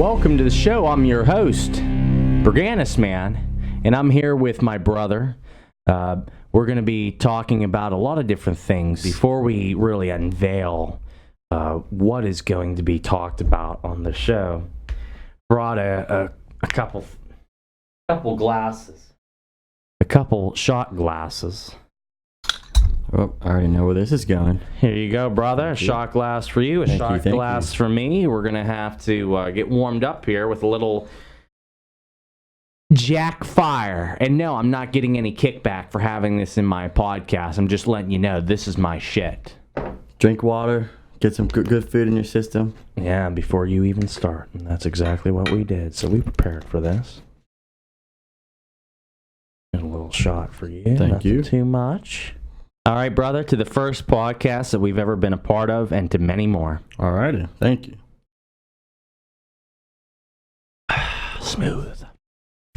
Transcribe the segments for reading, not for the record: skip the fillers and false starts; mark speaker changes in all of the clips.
Speaker 1: Welcome to the show. I'm your host, Briganus Man, and I'm here with my brother. We're going to be talking about a lot of different things before we really unveil what is going to be talked about on the show. Brought a couple glasses, a couple shot glasses.
Speaker 2: Oh, I already know where this is going.
Speaker 1: Here you go, brother. A shot glass for you, a shot glass for me. We're going to have to get warmed up here with a little Jack Fire. And no, I'm not getting any kickback for having this in my podcast. I'm just letting you know this is my shit.
Speaker 2: Drink water, get some good food in your system.
Speaker 1: Yeah, before you even start. And that's exactly what we did. So we prepared for this. There's a little shot for you.
Speaker 2: Thank you.
Speaker 1: Too much. All right, brother, to the first podcast that we've ever been a part of, and to many more.
Speaker 2: All righty. Thank you.
Speaker 1: Smooth.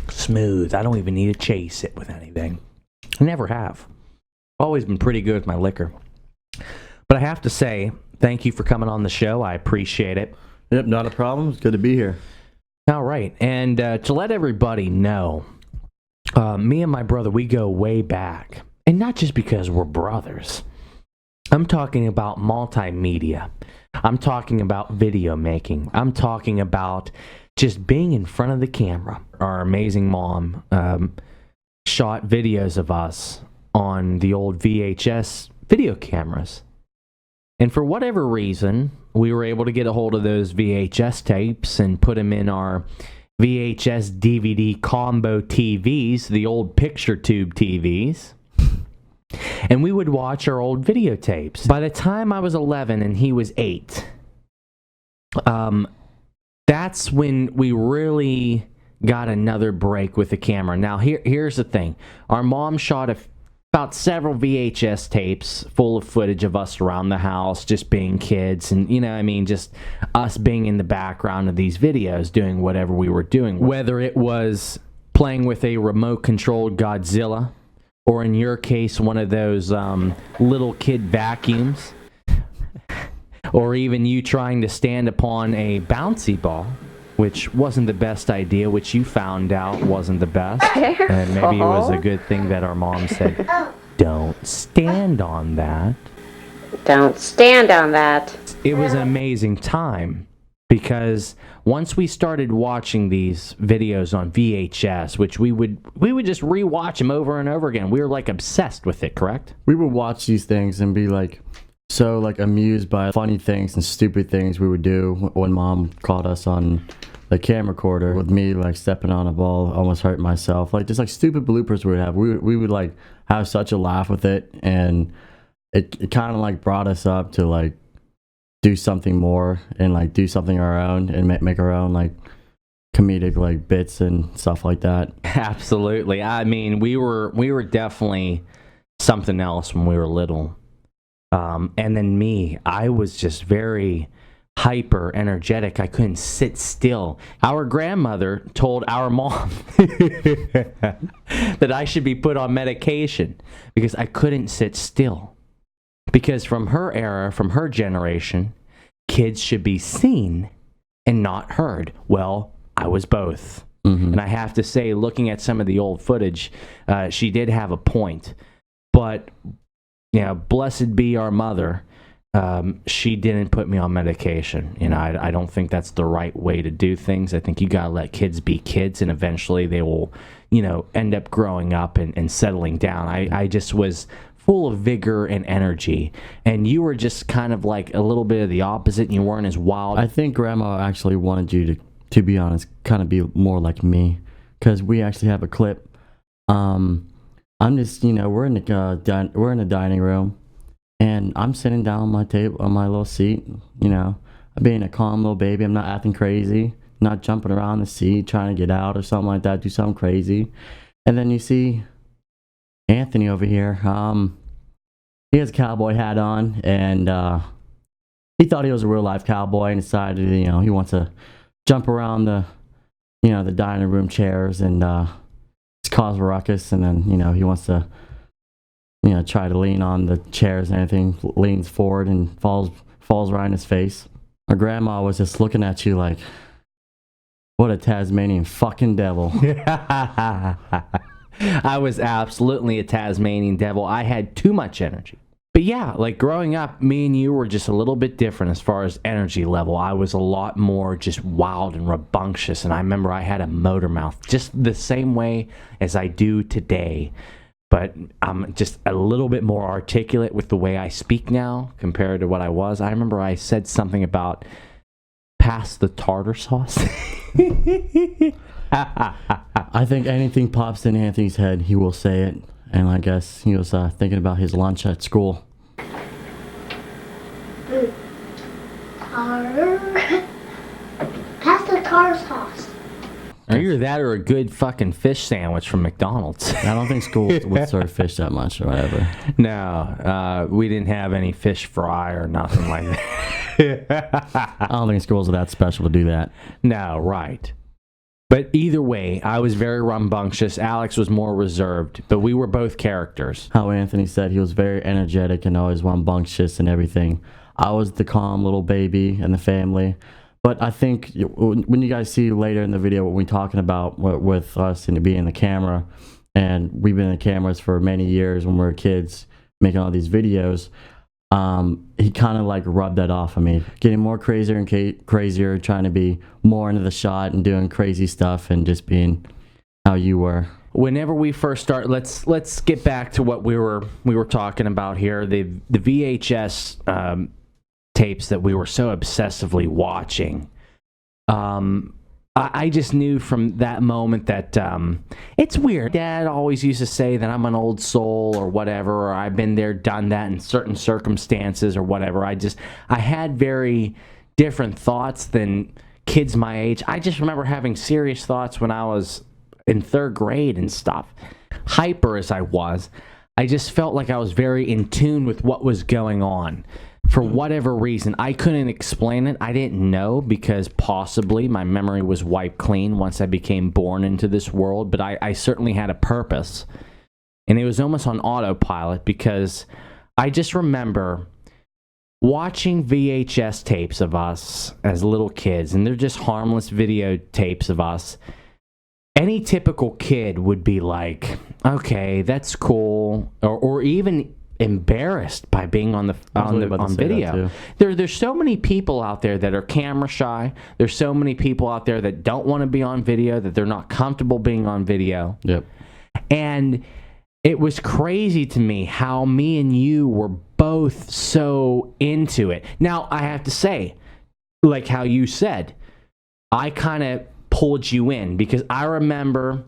Speaker 1: Smooth. I don't even need to chase it with anything. I never have. Always been pretty good with my liquor. But I have to say, thank you for coming on the show. I appreciate it.
Speaker 2: Yep, not a problem. It's good to be here.
Speaker 1: All right. And to let everybody know, me and my brother, we go way back. And not just because we're brothers. I'm talking about multimedia. I'm talking about video making. I'm talking about just being in front of the camera. Our amazing mom shot videos of us on the old VHS video cameras. And for whatever reason, we were able to get a hold of those VHS tapes and put them in our VHS DVD combo TVs, the old picture tube TVs. And we would watch our old videotapes. By the time I was 11 and he was 8, that's when we really got another break with the camera. Now, here's the thing. Our mom shot about several VHS tapes full of footage of us around the house, just being kids. And, just us being in the background of these videos, doing whatever we were doing. Whether it was playing with a remote-controlled Godzilla, or in your case, one of those little kid vacuums. Or even you trying to stand upon a bouncy ball, which wasn't the best idea, which you found out wasn't the best. And maybe it was a good thing that our mom said, don't stand on that.
Speaker 3: Don't stand on that.
Speaker 1: It was an amazing time. Because once we started watching these videos on VHS, which we would just rewatch them over and over again. We were like obsessed with it, correct?
Speaker 2: We would watch these things and be so amused by funny things and stupid things we would do when mom caught us on the camcorder with me stepping on a ball, almost hurting myself. Just stupid bloopers we would have. We would have such a laugh with it, and it kind of brought us up to do something more and do something our own and make our own comedic bits and stuff like that.
Speaker 1: Absolutely. I mean, we were definitely something else when we were little. And then me, I was just very hyper energetic. I couldn't sit still. Our grandmother told our mom that I should be put on medication because I couldn't sit still. Because from her era, from her generation, kids should be seen and not heard. Well, I was both. Mm-hmm. And I have to say, looking at some of the old footage, she did have a point. But, blessed be our mother, she didn't put me on medication. I don't think that's the right way to do things. I think you got to let kids be kids, and eventually they will, end up growing up and settling down. I just was full of vigor and energy, and you were just kind of a little bit of the opposite, and you weren't as wild.
Speaker 2: I think Grandma actually wanted you to be honest, kind of be more like me, because we actually have a clip. I'm just, we're in the dining room, and I'm sitting down on my table, on my little seat, I'm being a calm little baby. I'm not acting crazy, not jumping around the seat, trying to get out or something like that, do something crazy. And then you see Anthony over here, he has a cowboy hat on, and he thought he was a real life cowboy and decided, he wants to jump around the dining room chairs and cause a ruckus, and then, he wants to, try to lean on the chairs and everything, leans forward and falls right in his face. My grandma was just looking at you What a Tasmanian fucking devil.
Speaker 1: I was absolutely a Tasmanian devil. I had too much energy. But yeah, like growing up, me and you were just a little bit different as far as energy level. I was a lot more just wild and rambunctious, and I remember I had a motor mouth just the same way as I do today. But I'm just a little bit more articulate with the way I speak now compared to what I was. I remember I said something about pass the tartar sauce.
Speaker 2: I think anything pops in Anthony's head, he will say it. And I guess he was thinking about his lunch at school.
Speaker 4: Pass the tartar sauce.
Speaker 1: Either that or a good fucking fish sandwich from McDonald's.
Speaker 2: I don't think school would serve fish that much or whatever.
Speaker 1: No, we didn't have any fish fry or nothing like that.
Speaker 2: I don't think schools are that special to do that.
Speaker 1: No, right. But either way, I was very rambunctious. Alex was more reserved, but we were both characters.
Speaker 2: How Anthony said he was very energetic and always rambunctious and everything. I was the calm little baby in the family. But I think when you guys see later in the video what we're talking about with us and being in the camera, and we've been in cameras for many years when we were kids making all these videos, he kind of like rubbed that off of me, getting more crazier and crazier, trying to be more into the shot and doing crazy stuff and just being how you were.
Speaker 1: Whenever we first start, let's get back to what we were talking about here. The VHS tapes that we were so obsessively watching. I just knew from that moment that it's weird. Dad always used to say that I'm an old soul or whatever, or I've been there, done that in certain circumstances or whatever. I had very different thoughts than kids my age. I just remember having serious thoughts when I was in 3rd grade and stuff. Hyper as I was, I just felt like I was very in tune with what was going on. For whatever reason, I couldn't explain it. I didn't know because possibly my memory was wiped clean once I became born into this world. But I certainly had a purpose. And it was almost on autopilot because I just remember watching VHS tapes of us as little kids. And they're just harmless videotapes of us. Any typical kid would be like, okay, that's cool. Or even embarrassed by being on video. There's so many people out there that are camera shy. There's so many people out there that don't want to be on video, that they're not comfortable being on video.
Speaker 2: Yep.
Speaker 1: And it was crazy to me how me and you were both so into it. Now, I have to say, like how you said, I kind of pulled you in because I remember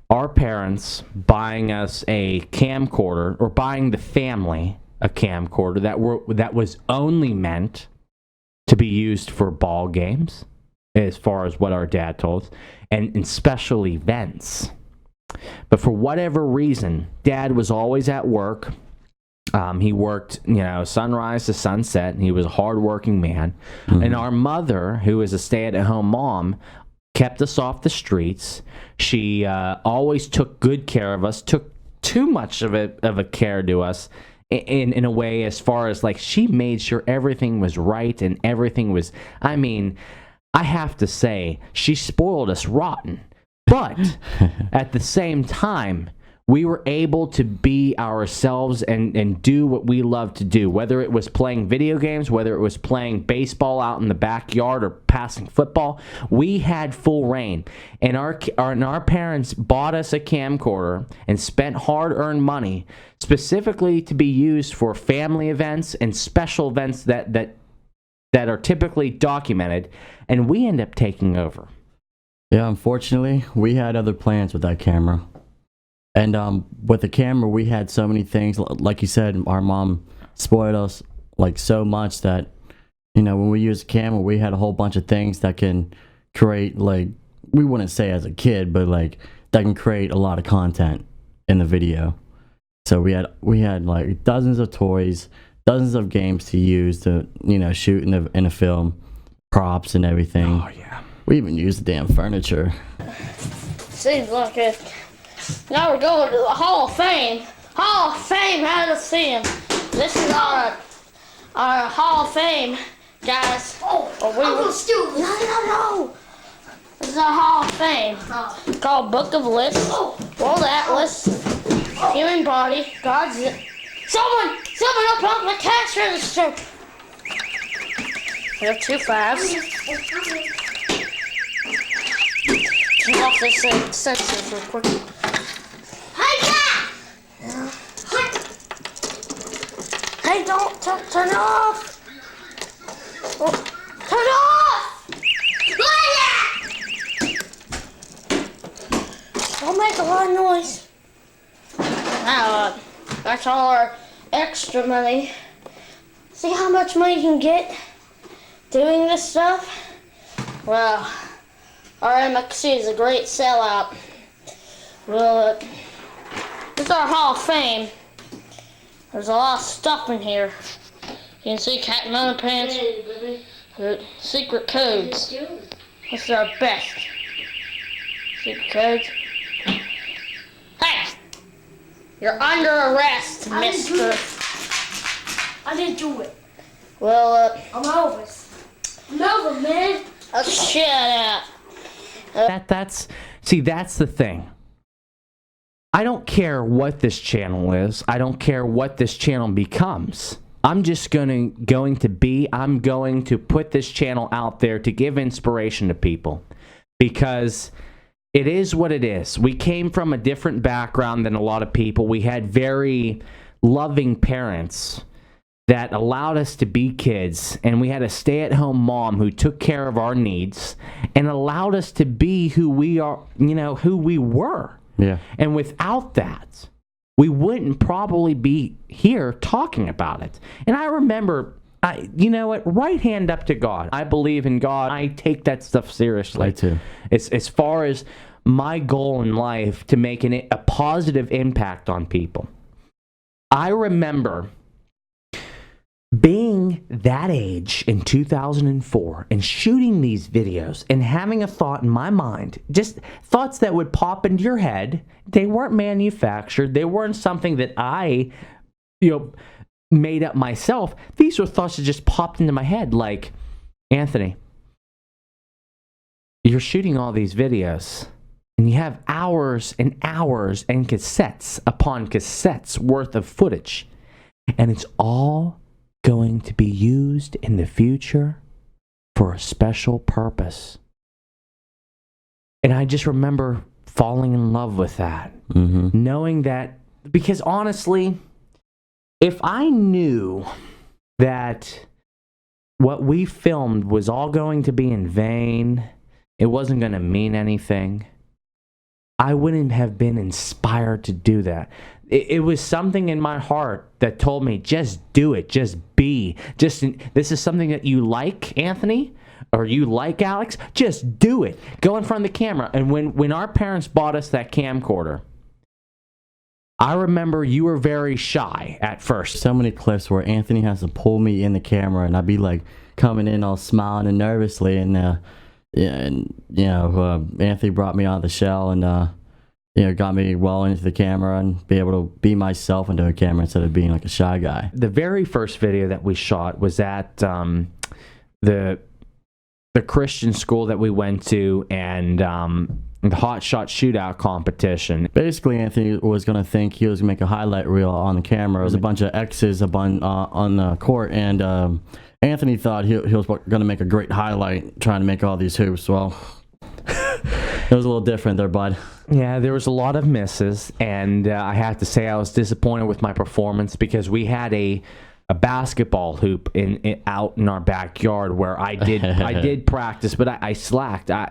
Speaker 1: our parents buying us a camcorder, or buying the family a camcorder that was only meant to be used for ball games, as far as what our dad told us, and in special events. But for whatever reason, Dad was always at work. He worked, sunrise to sunset, and he was a hardworking man. Mm-hmm. And our mother, who is a stay-at-home mom, kept us off the streets. She always took good care of us, took too much of a care to us in a way, as far as like she made sure everything was right and everything was, I have to say, she spoiled us rotten. But at the same time, we were able to be ourselves and do what we love to do, whether it was playing video games, whether it was playing baseball out in the backyard or passing football. We had full reign. And our parents bought us a camcorder and spent hard-earned money specifically to be used for family events and special events that are typically documented, and we end up taking over.
Speaker 2: Yeah, unfortunately, we had other plans with that camera. And with the camera, we had so many things. Like you said, our mom spoiled us like so much that, when we use a camera, we had a whole bunch of things that can create, like, we wouldn't say as a kid, but like that can create a lot of content in the video. So we had like dozens of toys, dozens of games to use to, shoot in a film, props and everything.
Speaker 1: Oh yeah.
Speaker 2: We even used the damn furniture.
Speaker 4: Seems like it. Now we're going to the Hall of Fame. Hall of Fame, how to see him. This is our Hall of Fame, guys.
Speaker 3: Oh, I'm gonna steal this.
Speaker 4: No. This is our Hall of Fame. It's called Book of Lists, World Atlas, Human Body, God's... Someone open up the cash register! We have 2 5s. Turn off this sensor real quick. Hey, don't turn it off! Oh, turn it off! Don't make a lot of noise. Now, that's all our extra money. See how much money you can get doing this stuff? Well, our MXC is a great sellout. Well, this is our Hall of Fame. There's a lot of stuff in here. You can see Cat and Pants. Secret codes. This is our best. Secret codes. Hey! You're under arrest, mister.
Speaker 5: I didn't do it.
Speaker 4: Well,
Speaker 5: I'm over. I'm over, man.
Speaker 4: Shut up.
Speaker 1: That's the thing. I don't care what this channel is. I don't care what this channel becomes. I'm just going to put this channel out there to give inspiration to people, because it is what it is. We came from a different background than a lot of people. We had very loving parents that allowed us to be kids, and we had a stay-at-home mom who took care of our needs and allowed us to be who we are, who we were.
Speaker 2: Yeah.
Speaker 1: And without that, we wouldn't probably be here talking about it. And I remember, you know what, right hand up to God. I believe in God. I take that stuff seriously.
Speaker 2: I too.
Speaker 1: As far as my goal in life to make a positive impact on people. I remember being that age in 2004 and shooting these videos and having a thought in my mind, just thoughts that would pop into your head. They weren't manufactured. They weren't something that I, made up myself. These were thoughts that just popped into my head, like, Anthony, you're shooting all these videos and you have hours and hours and cassettes upon cassettes worth of footage, and it's all going to be used in the future for a special purpose. And I just remember falling in love with that.
Speaker 2: Mm-hmm.
Speaker 1: Knowing that, because honestly, if I knew that what we filmed was all going to be in vain, it wasn't going to mean anything, I wouldn't have been inspired to do that. It was something in my heart that told me, just do it, just be. This is something that you like, Anthony, or you like, Alex, just do it. Go in front of the camera. And when our parents bought us that camcorder, I remember you were very shy at first.
Speaker 2: So many clips where Anthony has to pull me in the camera, and I'd be like coming in all smiling and nervously, and Anthony brought me on the shell and got me well into the camera and be able to be myself into a camera instead of being like a shy guy.
Speaker 1: The very first video that we shot was at the Christian school that we went to, and the Hot Shot Shootout competition.
Speaker 2: Basically, Anthony was going to think he was going to make a highlight reel on the camera. There was a bunch of X's on the court, and Anthony thought he was going to make a great highlight trying to make all these hoops. Well, it was a little different there, bud.
Speaker 1: Yeah, there was a lot of misses, and I have to say I was disappointed with my performance, because we had a basketball hoop out in our backyard where I did practice, but I slacked. I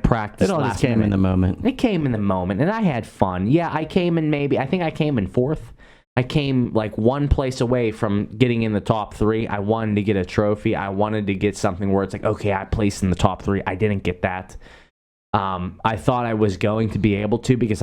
Speaker 1: practiced.
Speaker 2: It all
Speaker 1: last
Speaker 2: just came
Speaker 1: minute.
Speaker 2: in the moment.
Speaker 1: It came in the moment, and I had fun. Yeah, I think I came in fourth. I came like one place away from getting in the top 3. I wanted to get a trophy. I wanted to get something where it's like, okay, I placed in the top 3. I didn't get that. I thought I was going to be able to, because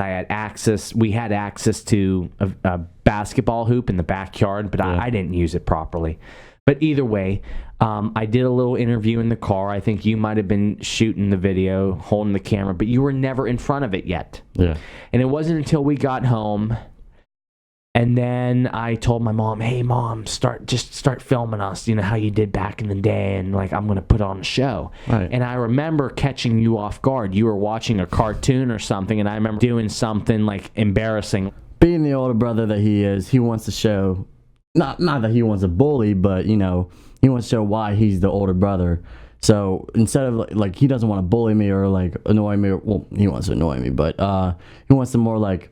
Speaker 1: we had access to a basketball hoop in the backyard, but I didn't use it properly. But either way, I did a little interview in the car. I think you might have been shooting the video, holding the camera, but you were never in front of it yet.
Speaker 2: Yeah.
Speaker 1: And it wasn't until we got home And then I told my mom, hey mom, just start filming us, you know, how you did back in the day, and like I'm gonna put on a show.
Speaker 2: Right.
Speaker 1: And I remember catching you off guard. You were watching a cartoon or something, and I remember doing something like embarrassing.
Speaker 2: Being the older brother that he is, he wants to show, not that he wants to bully, but you know, he wants to show why he's the older brother. So instead of like he doesn't want to bully me or like annoy me, well, he wants to annoy me, but he wants to more like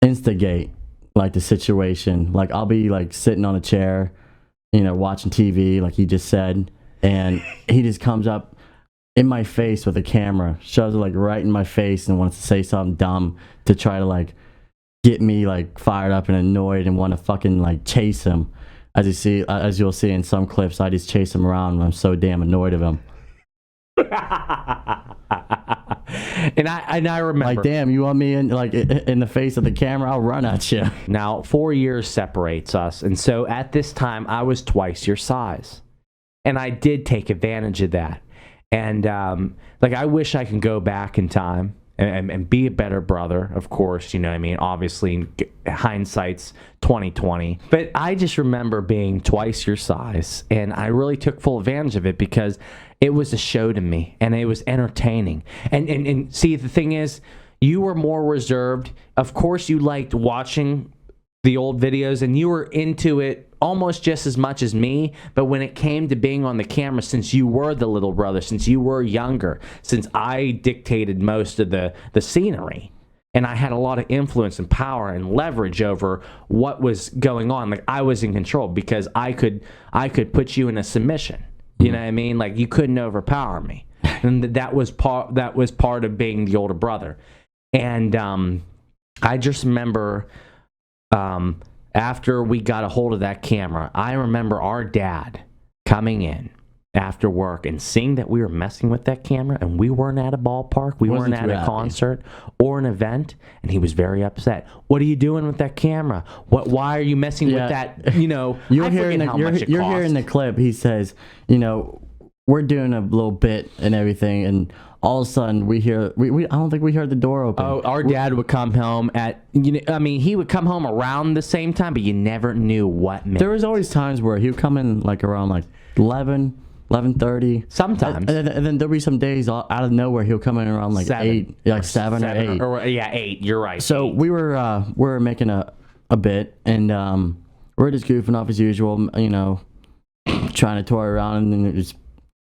Speaker 2: instigate like the situation. Like I'll be like sitting on a chair, you know, watching TV like he just said, and he just comes up in my face with a camera, shoves it like right in my face, and wants to say something dumb to try to like get me like fired up and annoyed and want to fucking like chase him. As you'll see in some clips, I just chase him around when I'm so damn annoyed of him.
Speaker 1: And I remember,
Speaker 2: Like, damn, you want me in the face of the camera? I'll run at you.
Speaker 1: now 4 years separates us, and so at this time I was twice your size, and I did take advantage of that. And like I wish I can go back in time and be a better brother, of course, you know what I mean? Obviously, hindsight's 2020. But I just remember being twice your size, and I really took full advantage of it because it was a show to me, and it was entertaining. And see, the thing is, you were more reserved. Of course, you liked watching the old videos, and you were into it almost just as much as me. But when it came to being on the camera, since you were the little brother, since you were younger, since I dictated most of the scenery, and I had a lot of influence and power and leverage over what was going on, like I was in control because I could put you in a submission. You know what I mean? Like you couldn't overpower me, and that was part of being the older brother. And I just remember. After we got a hold of that camera, I remember our dad coming in after work and seeing that we were messing with that camera, and we weren't at a ballpark, we weren't at a concert or an event, and he was very upset. What are you doing with that camera? Why are you messing with that? You know,
Speaker 2: you're hearing the clip. He says, you know, we're doing a little bit and everything, and all of a sudden we hear I don't think we heard the door open.
Speaker 1: Oh, our dad would come home at, you know, I mean, he would come home around the same time, but you never knew what minute.
Speaker 2: There was always times where he would come in like around like 11:30
Speaker 1: sometimes,
Speaker 2: and then there'll be some days out of nowhere he'll come in around like 8, like 7 or 8.
Speaker 1: Yeah, 8. You're right.
Speaker 2: So
Speaker 1: 8.
Speaker 2: we were making a bit, and we're just goofing off as usual, you know, trying to toy around and just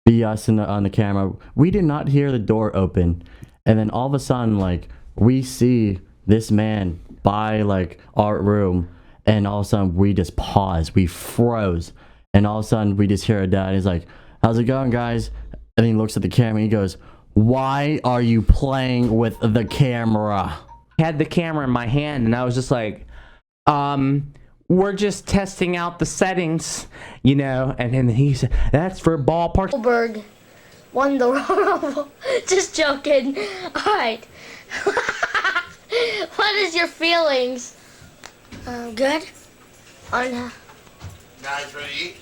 Speaker 2: be us on the camera. We did not hear the door open, and then all of a sudden, like, we see this man by like our room, and all of a sudden we just paused, we froze, and all of a sudden we just hear our dad. He's like, "How's it going, guys?" And he looks at the camera and he goes, "Why are you playing with the camera?"
Speaker 1: I had the camera in my hand, and I was just like, we're just testing out the settings, you know. And then he said, "That's for ballpark."
Speaker 4: Goldberg won the Royal Rumble. Just joking. Alright. What is your feelings? Good? On,
Speaker 6: Guys, ready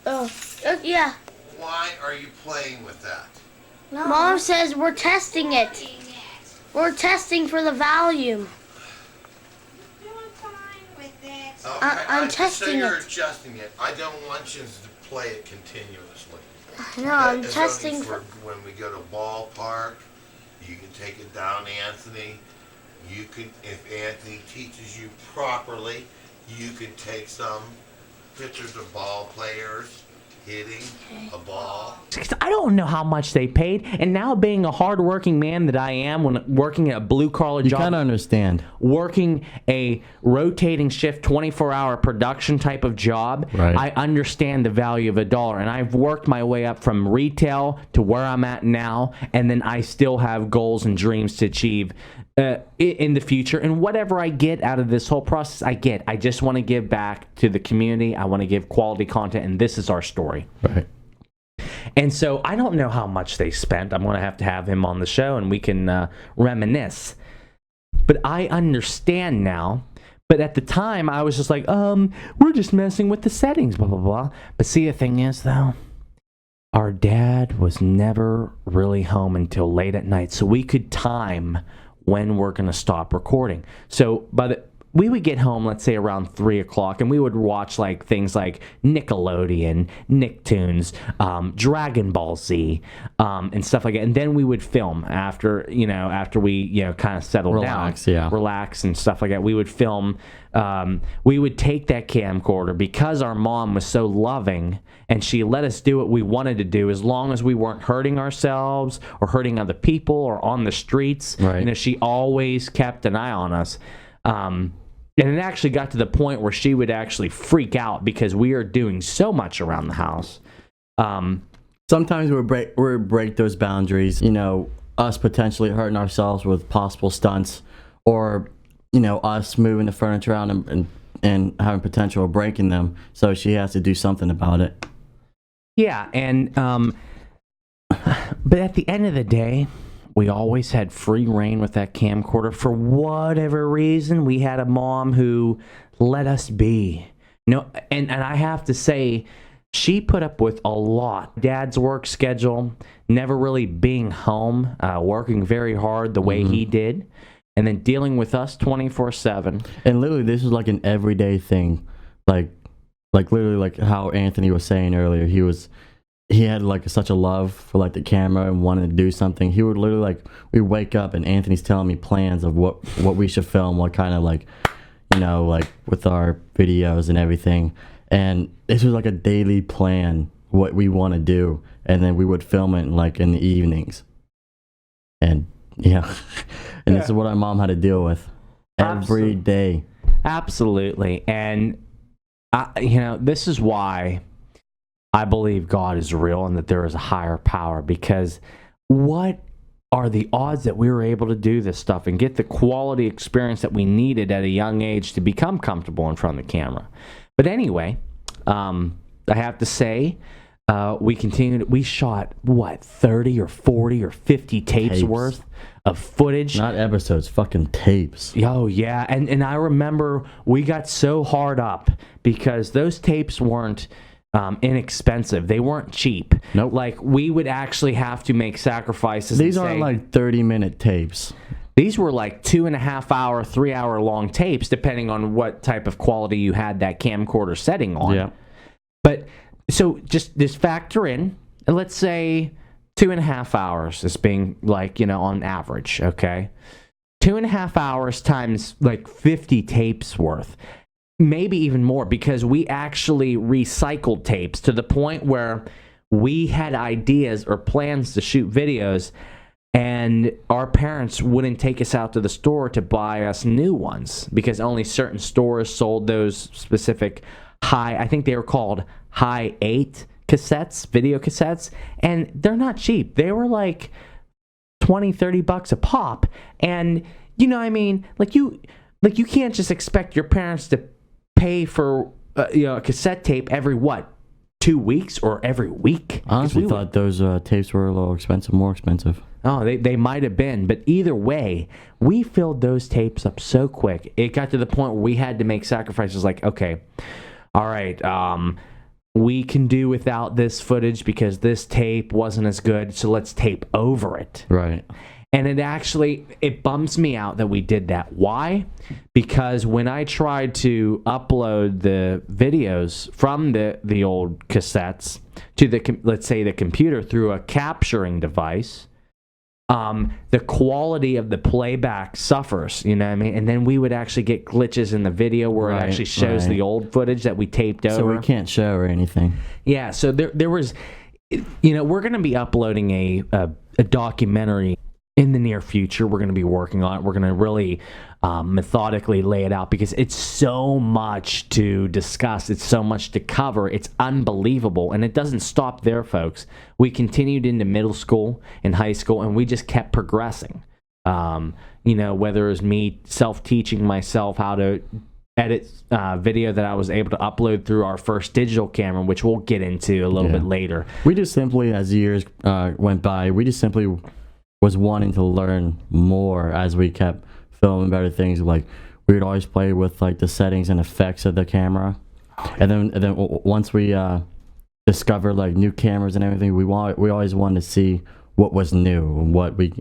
Speaker 6: to eat?
Speaker 4: yeah.
Speaker 6: Why are you playing with that?
Speaker 4: No. Mom says we're testing it. We're testing for the volume.
Speaker 6: Okay,
Speaker 4: I'm
Speaker 6: just
Speaker 4: testing
Speaker 6: so you're
Speaker 4: it.
Speaker 6: adjusting it. I don't want you to play it continuously.
Speaker 4: No, I'm
Speaker 6: It's
Speaker 4: testing
Speaker 6: only
Speaker 4: for...
Speaker 6: when we go to ballpark. You can take it down, Anthony. You can, if Anthony teaches you properly, you can take some pictures of ball players hitting a ball.
Speaker 1: I don't know how much they paid, and now being a hardworking man that I am, when working at a blue-collar
Speaker 2: You
Speaker 1: job,
Speaker 2: kind of understand.
Speaker 1: working a rotating shift 24-hour production type of job,
Speaker 2: Right.
Speaker 1: I understand the value of $1, and I've worked my way up from retail to where I'm at now, and then I still have goals and dreams to achieve in the future. And whatever I get out of this whole process, I just want to give back to the community. I want to give quality content, and this is our story.
Speaker 2: Right.
Speaker 1: And so I don't know how much they spent. I'm going to have him on the show, and we can reminisce. But I understand now. But at the time, I was just like, we're just messing with the settings, blah, blah, blah. But see, the thing is, though, our dad was never really home until late at night, so we could time when we're going to stop recording. So we would get home, let's say around 3 o'clock, and we would watch like things like Nickelodeon, Nicktoons, Dragon Ball Z, and stuff like that. And then we would film after we kind of settled down, relax and stuff like that. We would film. We would take that camcorder because our mom was so loving and she let us do what we wanted to do as long as we weren't hurting ourselves or hurting other people or on the streets.
Speaker 2: Right.
Speaker 1: She always kept an eye on us. And it actually got to the point where she would actually freak out because we are doing so much around the house.
Speaker 2: Sometimes we break those boundaries, us potentially hurting ourselves with possible stunts, or us moving the furniture around and having potential of breaking them. So she has to do something about it.
Speaker 1: Yeah, and but at the end of the day, we always had free reign with that camcorder. For whatever reason, we had a mom who let us be. And I have to say, she put up with a lot. Dad's work schedule, never really being home, working very hard the way he did, and then dealing with us 24/7.
Speaker 2: And literally, this was like an everyday thing. Like literally, like how Anthony was saying earlier, he had like such a love for like the camera and wanted to do something. He would literally like, we wake up and Anthony's telling me plans of what we should film, what kind of like, like with our videos and everything. And this was like a daily plan, what we want to do. And then we would film it like in the evenings. And and this is what our mom had to deal with every day.
Speaker 1: Absolutely. And this is why I believe God is real and that there is a higher power, because what are the odds that we were able to do this stuff and get the quality experience that we needed at a young age to become comfortable in front of the camera? But anyway, I have to say, we shot 30 or 40 or 50 tapes worth of footage.
Speaker 2: Not episodes, fucking tapes.
Speaker 1: Oh yeah, and I remember we got so hard up because those tapes weren't inexpensive. They weren't cheap.
Speaker 2: Nope.
Speaker 1: Like, we would actually have to make sacrifices.
Speaker 2: These aren't like 30-minute tapes.
Speaker 1: These were like 2.5 hour, 3 hour long tapes, depending on what type of quality you had that camcorder setting on.
Speaker 2: Yeah.
Speaker 1: But so just factor in, let's say 2.5 hours is being like, on average, okay? 2.5 hours times like 50 tapes worth. Maybe even more, because we actually recycled tapes to the point where we had ideas or plans to shoot videos, and our parents wouldn't take us out to the store to buy us new ones because only certain stores sold those specific I think they were called high 8 cassettes, video cassettes, and they're not cheap. They were like $20-$30 a pop, and like you can't just expect your parents to pay for a cassette tape every 2 weeks or every week.
Speaker 2: I honestly thought those tapes were a little more expensive.
Speaker 1: Oh, they might have been, but either way, we filled those tapes up so quick. It got to the point where we had to make sacrifices. Like, okay, all right, we can do without this footage because this tape wasn't as good, so let's tape over it.
Speaker 2: Right.
Speaker 1: And it bums me out that we did that. Why? Because when I tried to upload the videos from the old cassettes to let's say the computer through a capturing device, the quality of the playback suffers, you know what I mean? And then we would actually get glitches in the video where it actually shows the old footage that we taped over.
Speaker 2: So we can't show or anything.
Speaker 1: Yeah, so there was, we're going to be uploading a documentary in the near future. We're going to be working on it. We're going to really methodically lay it out because it's so much to discuss. It's so much to cover. It's unbelievable. And it doesn't stop there, folks. We continued into middle school and high school, and we just kept progressing. Whether it was me self-teaching myself how to edit video that I was able to upload through our first digital camera, which we'll get into a little bit later.
Speaker 2: We just simply, as years went by, we just simply was wanting to learn more as we kept filming better things. Like, we would always play with like the settings and effects of the camera, and then once we discovered like new cameras and everything, we always wanted to see what was new and what we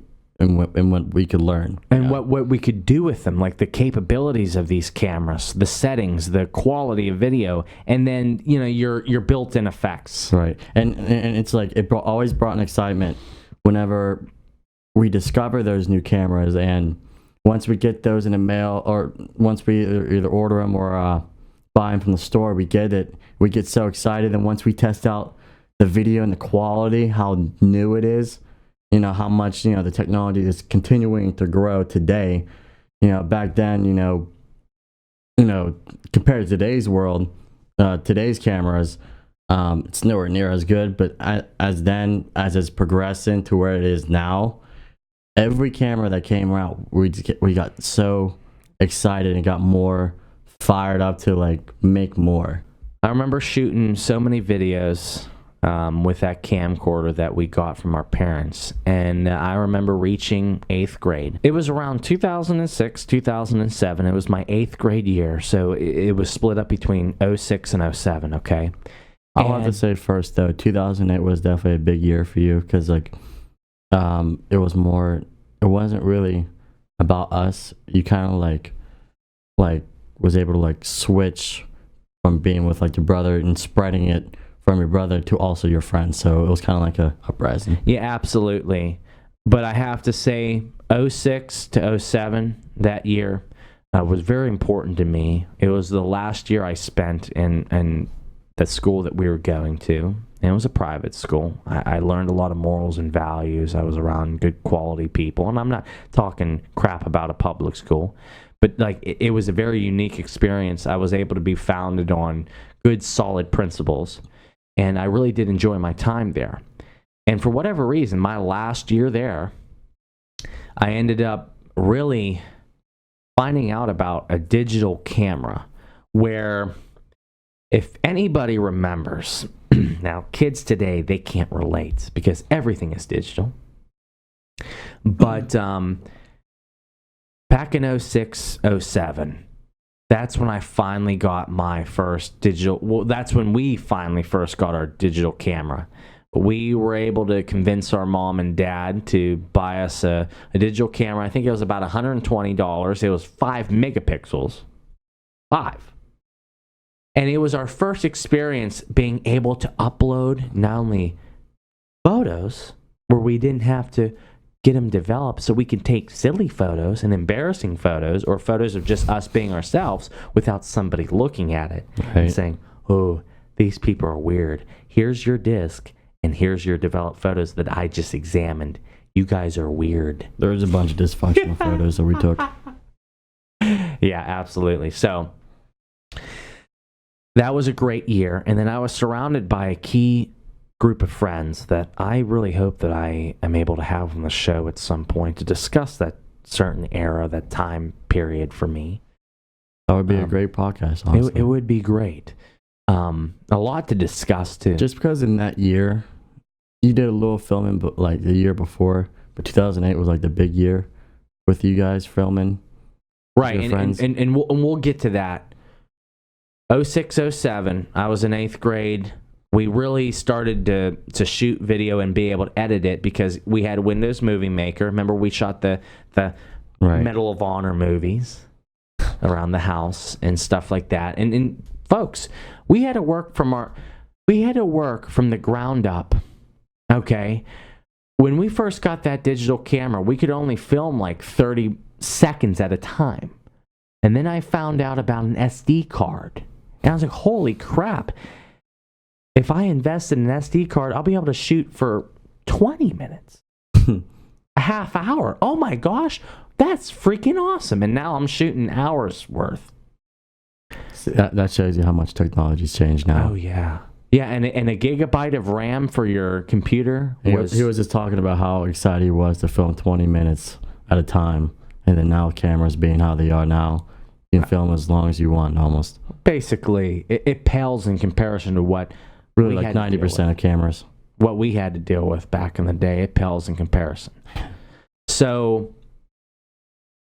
Speaker 2: and what we could learn.
Speaker 1: And what we could do with them, like the capabilities of these cameras, the settings, the quality of video, and then your built-in effects.
Speaker 2: Right, and it's like always brought an excitement whenever we discover those new cameras, and once we get those in the mail, or once we either order them or buy them from the store, we get so excited, and once we test out the video and the quality, how new it is, how much the technology is continuing to grow today. Back then, compared to today's world, today's cameras, it's nowhere near as good. But as it's progressing to where it is now, every camera that came out, we got so excited and got more fired up to like make more.
Speaker 1: I remember shooting so many videos with that camcorder that we got from our parents, and I remember reaching 8th grade. It was around 2006, 2007. It was my 8th grade year, so it was split up between 06 and 07, okay?
Speaker 2: I'll have to say first, though, 2008 was definitely a big year for you, because like it wasn't really about us. You kind of like was able to like switch from being with like your brother and spreading it from your brother to also your friends. So it was kind of like a uprising.
Speaker 1: Yeah, absolutely. But I have to say 06 to 07, that year, was very important to me. It was the last year I spent in the school that we were going to. And it was a private school. I learned a lot of morals and values. I was around good quality people. And I'm not talking crap about a public school. But like it was a very unique experience. I was able to be founded on good, solid principles. And I really did enjoy my time there. And for whatever reason, my last year there, I ended up really finding out about a digital camera where, if anybody remembers, now kids today, they can't relate because everything is digital. But back in 06, 07, that's when I finally got my first digital. Well, that's when we finally first got our digital camera. We were able to convince our mom and dad to buy us a digital camera. I think it was about $120. It was 5 megapixels. 5. And it was our first experience being able to upload not only photos, where we didn't have to get them developed, so we can take silly photos and embarrassing photos, or photos of just us being ourselves without somebody looking at it and saying, oh, these people are weird. Here's your disc, and here's your developed photos that I just examined. You guys are weird.
Speaker 2: There was a bunch of dysfunctional photos that we took.
Speaker 1: Yeah, absolutely. So that was a great year. And then I was surrounded by a key group of friends that I really hope that I am able to have on the show at some point to discuss that certain era, that time period for me.
Speaker 2: That would be a great podcast, honestly.
Speaker 1: It would be great. A lot to discuss, too.
Speaker 2: Just because in that year, you did a little filming, but like the year before, but 2008 was like the big year with you guys filming.
Speaker 1: Right, and we'll get to that. 06, 07, I was in 8th grade. We really started to shoot video and be able to edit it because we had Windows Movie Maker. Remember, we shot the Medal of Honor movies around the house and stuff like that. And folks, we had to work from the ground up. Okay, when we first got that digital camera, we could only film like 30 seconds at a time. And then I found out about an SD card. And I was like, holy crap. If I invest in an SD card, I'll be able to shoot for 20 minutes. A half hour. Oh my gosh, that's freaking awesome. And now I'm shooting hours worth.
Speaker 2: That shows you how much technology's changed now.
Speaker 1: Oh, yeah. Yeah, and a gigabyte of RAM for your computer was...
Speaker 2: He was just talking about how excited he was to film 20 minutes at a time. And then now cameras being how they are now, you can film as long as you want almost.
Speaker 1: Basically, it pales in comparison to what...
Speaker 2: Really, like 90% of cameras.
Speaker 1: What we had to deal with back in the day, it pales in comparison. So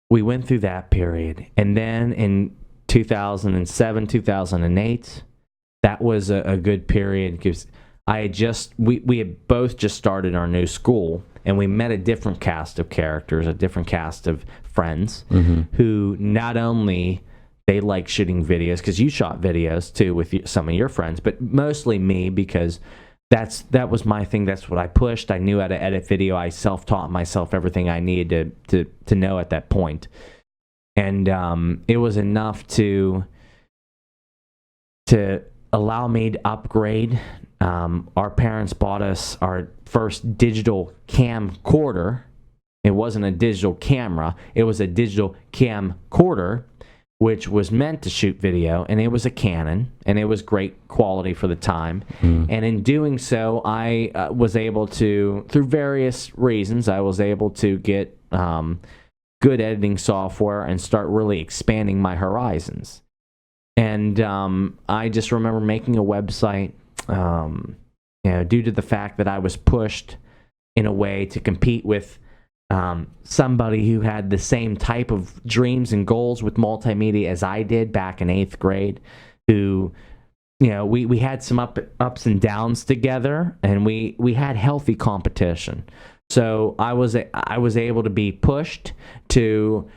Speaker 1: we went through that period. And then in 2007, 2008, that was a good period because we had both just started our new school. and we met a different cast of characters, a different cast of friends who not only they like shooting videos, because you shot videos too with some of your friends, but mostly me, because that was my thing. That's what I pushed. I knew how to edit video. I self-taught myself everything I needed to know at that point. And it was enough to allow me to upgrade. Our parents bought us our first digital camcorder. It wasn't a digital camera. It was a digital camcorder, which was meant to shoot video, and it was a Canon, and it was great quality for the time. And in doing so, I was able to, through various reasons, I was able to get good editing software and start really expanding my horizons. And I just remember making a website, due to the fact that I was pushed in a way to compete with somebody who had the same type of dreams and goals with multimedia as I did back in 8th grade, who, we had some ups and downs together, and we had healthy competition. So I was able to be pushed to,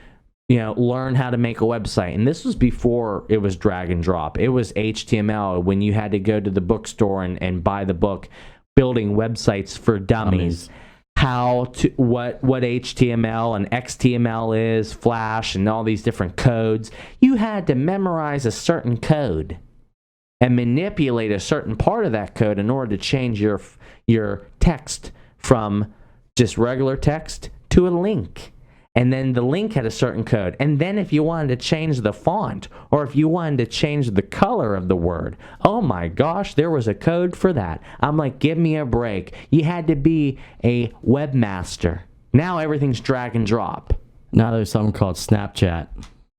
Speaker 1: learn how to make a website. And this was before it was drag and drop. It was HTML, when you had to go to the bookstore and buy the book, Building Websites for Dummies. What HTML and XTML is, Flash, and all these different codes. You had to memorize a certain code and manipulate a certain part of that code in order to change your text from just regular text to a link. And then the link had a certain code. And then if you wanted to change the font, or if you wanted to change the color of the word, oh my gosh, there was a code for that. I'm like, give me a break. You had to be a webmaster. Now everything's drag and drop.
Speaker 2: Now there's something called Snapchat,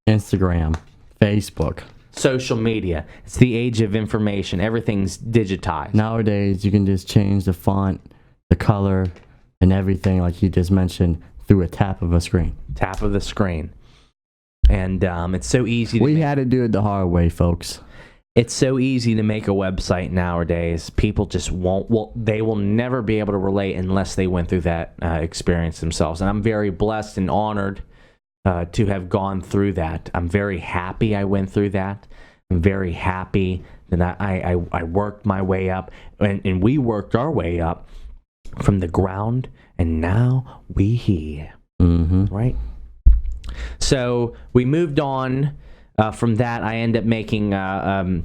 Speaker 2: Instagram, Facebook.
Speaker 1: Social media. It's the age of information. Everything's digitized.
Speaker 2: Nowadays, you can just change the font, the color, and everything, like you just mentioned, through a tap of a screen.
Speaker 1: Tap of the screen. And it's so easy to
Speaker 2: had to do it the hard way, folks.
Speaker 1: It's so easy to make a website nowadays. People just they will never be able to relate unless they went through that experience themselves. And I'm very blessed and honored to have gone through that. I'm very happy I went through that. I'm very happy that I worked my way up, and we worked our way up from the ground, and now we here. Right? So we moved on from that. I ended up making a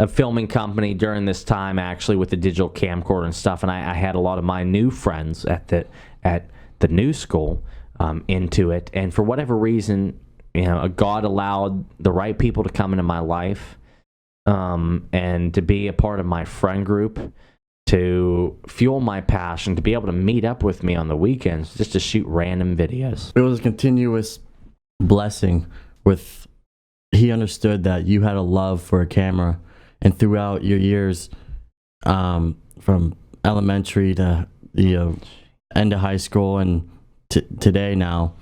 Speaker 1: filming company during this time, actually, with the digital camcorder and stuff, and I had a lot of my new friends at the new school into it. And for whatever reason, God allowed the right people to come into my life and to be a part of my friend group, to fuel my passion, to be able to meet up with me on the weekends just to shoot random videos.
Speaker 2: It was a continuous blessing. He understood that you had a love for a camera, and throughout your years, from elementary to end of high school and today now,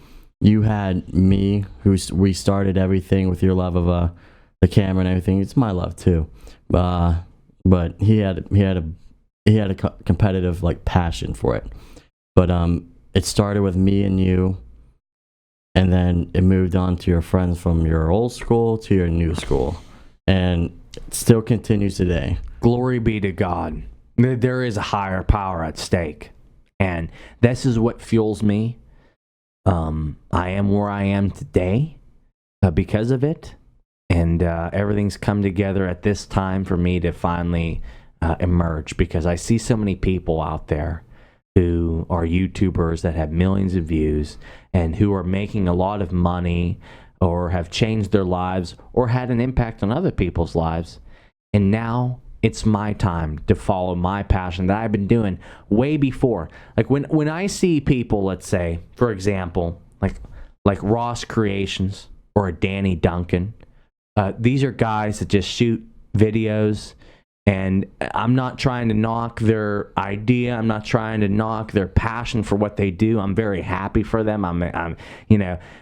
Speaker 2: you had me, we started everything with your love of the camera and everything. It's my love too, but he had a competitive passion for it. But it started with me and you, and then it moved on to your friends from your old school to your new school, and it still continues today.
Speaker 1: Glory be to God. There is a higher power at stake, and this is what fuels me. I am where I am today because of it, and everything's come together at this time for me to finally emerge, because I see so many people out there who are YouTubers that have millions of views and who are making a lot of money, or have changed their lives, or had an impact on other people's lives. And now it's my time to follow my passion that I've been doing way before. Like when I see people, let's say, for example, like Ross Creations or a Danny Duncan, these are guys that just shoot videos. And I'm not trying to knock their idea. I'm not trying to knock their passion for what they do. I'm very happy for them. I'm